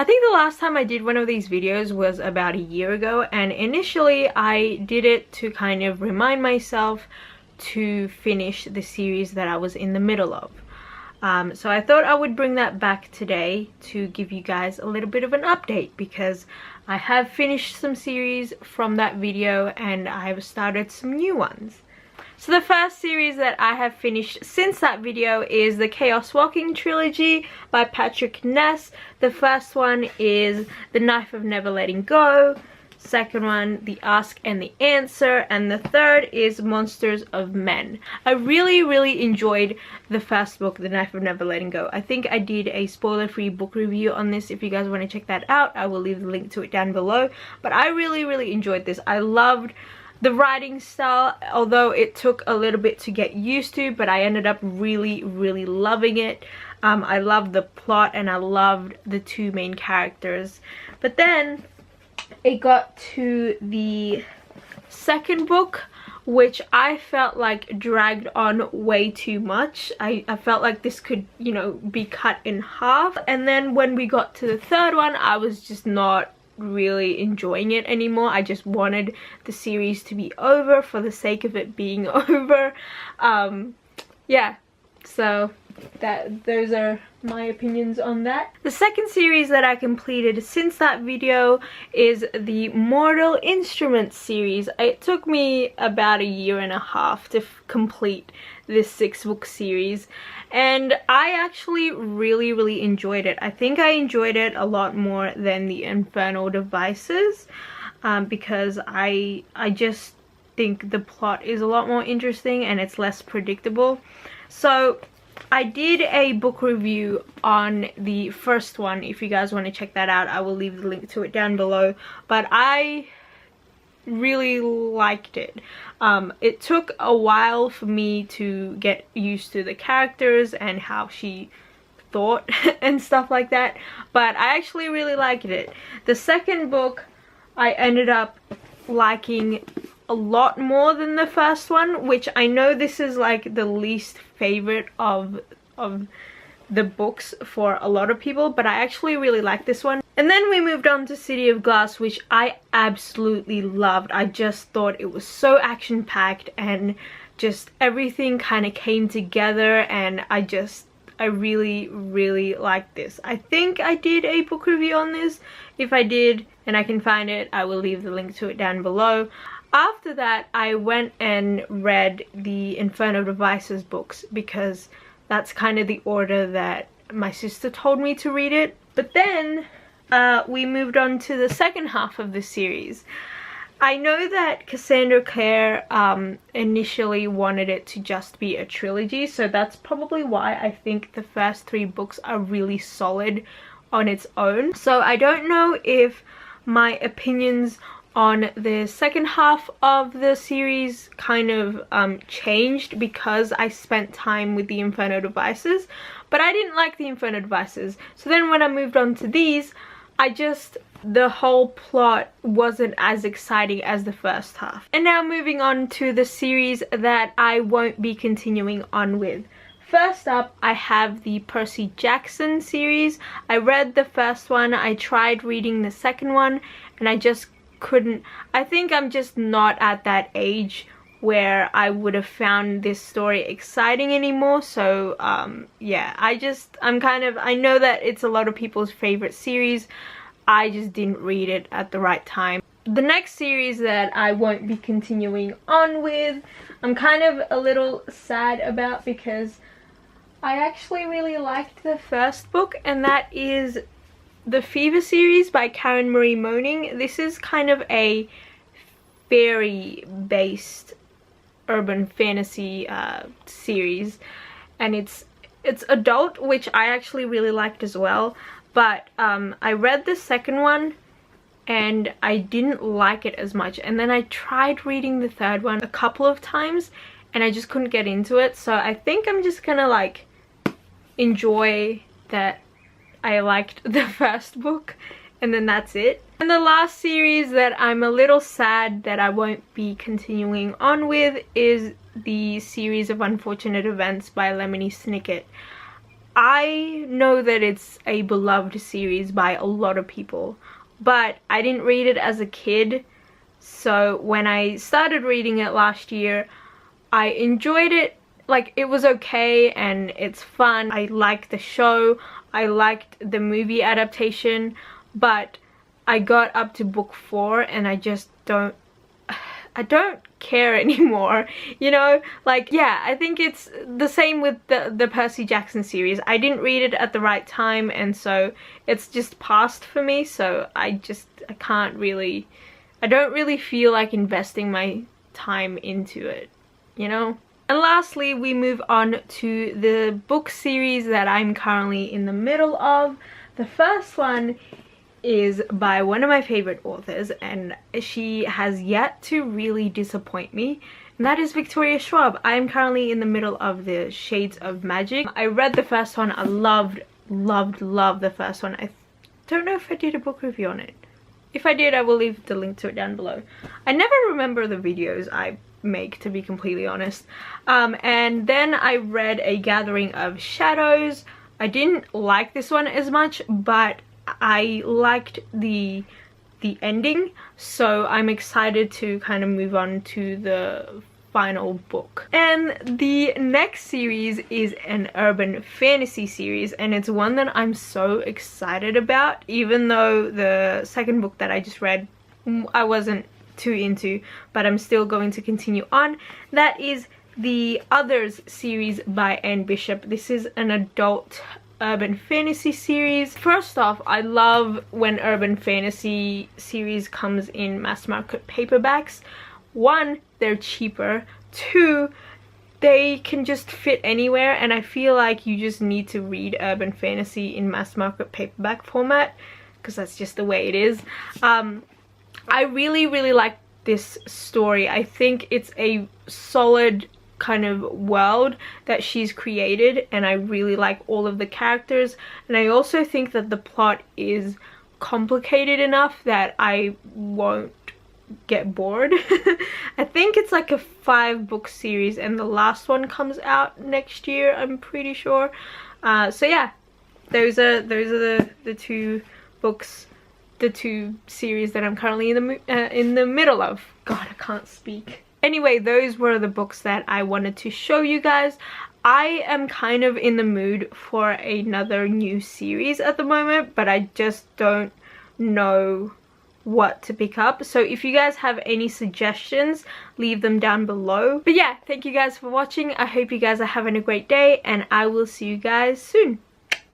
I think the last time I did one of these videos was about a year ago, and initially I did it to kind of remind myself to finish the series that I was in the middle of. So I thought I would bring that back today to give you guys a little bit of an update, because I have finished some series from that video and I've started some new ones. So the first series that I have finished since that video is the Chaos Walking trilogy by Patrick Ness. The first one is The Knife of Never Letting Go. Second one, The Ask and the Answer. And the third is Monsters of Men. I really enjoyed the first book, The Knife of Never Letting Go. I think I did a spoiler-free book review on this. If you guys want to check that out, I will leave the link to it down below. But I really enjoyed this. I loved the writing style, although it took a little bit to get used to, but I ended up really loving it. I loved the plot and I loved the two main characters. But then it got to the second book, which I felt like dragged on way too much. I felt like this could, you know, be cut in half. And then when we got to the third one, I was just not really enjoying it anymore. I just wanted the series to be over for the sake of it being over. Yeah, so those are my opinions on that. The second series that I completed since that video is the Mortal Instruments series. It took me about a year and a half to complete this 6-book series, and I actually really enjoyed it. I think I enjoyed it a lot more than the Infernal Devices, because I just think the plot is a lot more interesting and it's less predictable. So I did a book review on the first one. If you guys want to check that out, I will leave the link to it down below. But I really liked it. It took a while for me to get used to the characters and how she thought and stuff like that, but I actually really liked it. The second book I ended up liking a lot more than the first one, which I know this is like the least favorite of the books for a lot of people, but I actually really like this one. And then we moved on to City of Glass, which I absolutely loved. I just thought it was so action-packed and just everything kind of came together, and I really liked this. I think I did a book review on this. If I did and I can find it, I will leave the link to it down below. After that, I went and read the Infernal Devices books, because that's kind of the order that my sister told me to read it. But then we moved on to the second half of the series. I know that Cassandra Clare initially wanted it to just be a trilogy, so that's probably why I think the first 3 books are really solid on its own. So I don't know if my opinions on the second half of the series kind of changed because I spent time with the Infernal Devices, but I didn't like the Infernal Devices. So then when I moved on to these, the whole plot wasn't as exciting as the first half. And now moving on to the series that I won't be continuing on with. First up, I have the Percy Jackson series. I read the first one, I tried reading the second one, and I just couldn't. I think I'm just not at that age where I would have found this story exciting anymore. So yeah, I know that it's a lot of people's favorite series. I just didn't read it at the right time. The next series that I won't be continuing on with, I'm kind of a little sad about, because I actually really liked the first book, and that is the Fever series by Karen Marie Moning. This is kind of a fairy-based urban fantasy series, and it's adult, which I actually really liked as well. But I read the second one and I didn't like it as much, and then I tried reading the third one a couple of times and I just couldn't get into it. So I think I'm just gonna like enjoy that I liked the first book, and then that's it. And the last series that I'm a little sad that I won't be continuing on with is the series of Unfortunate Events by Lemony Snicket. I know that it's a beloved series by a lot of people, but I didn't read it as a kid. So when I started reading it last year, I enjoyed it. Like, it was okay and it's fun. I liked the show, I liked the movie adaptation, but I got up to book 4 and I just don't care anymore, you know? Like, yeah, I think it's the same with the Percy Jackson series. I didn't read it at the right time, and so it's just passed for me. So I don't really feel like investing my time into it, you know? And lastly, we move on to the book series that I'm currently in the middle of. The first one is by one of my favorite authors, and she has yet to really disappoint me, and that is Victoria Schwab. I am currently in the middle of the Shades of Magic. I read the first one. I loved the first one. I don't know if I did a book review on it. If I did, I will leave the link to it down below. I never remember the videos I make, to be completely honest. And then I read A Gathering of Shadows. I didn't like this one as much, but I liked the ending, so I'm excited to kind of move on to the final book. And the next series is an urban fantasy series, and it's one that I'm so excited about, even though the second book that I just read I wasn't too into, but I'm still going to continue on. That is the Others series by Anne Bishop. This is an adult urban fantasy series. First off, I love when urban fantasy series comes in mass market paperbacks. 1, they're cheaper. 2, they can just fit anywhere, and I feel like you just need to read urban fantasy in mass market paperback format because that's just the way it is. I really like this story. I think it's a solid kind of world that she's created, and I really like all of the characters, and I also think that the plot is complicated enough that I won't get bored. I think it's like a 5-book series, and the last one comes out next year, I'm pretty sure. So yeah, those are the 2 books, the 2 series that I'm currently in the middle of. God, I can't speak. Anyway, those were the books that I wanted to show you guys. I am kind of in the mood for another new series at the moment, but I just don't know what to pick up. So if you guys have any suggestions, leave them down below. But yeah, thank you guys for watching. I hope you guys are having a great day, and I will see you guys soon.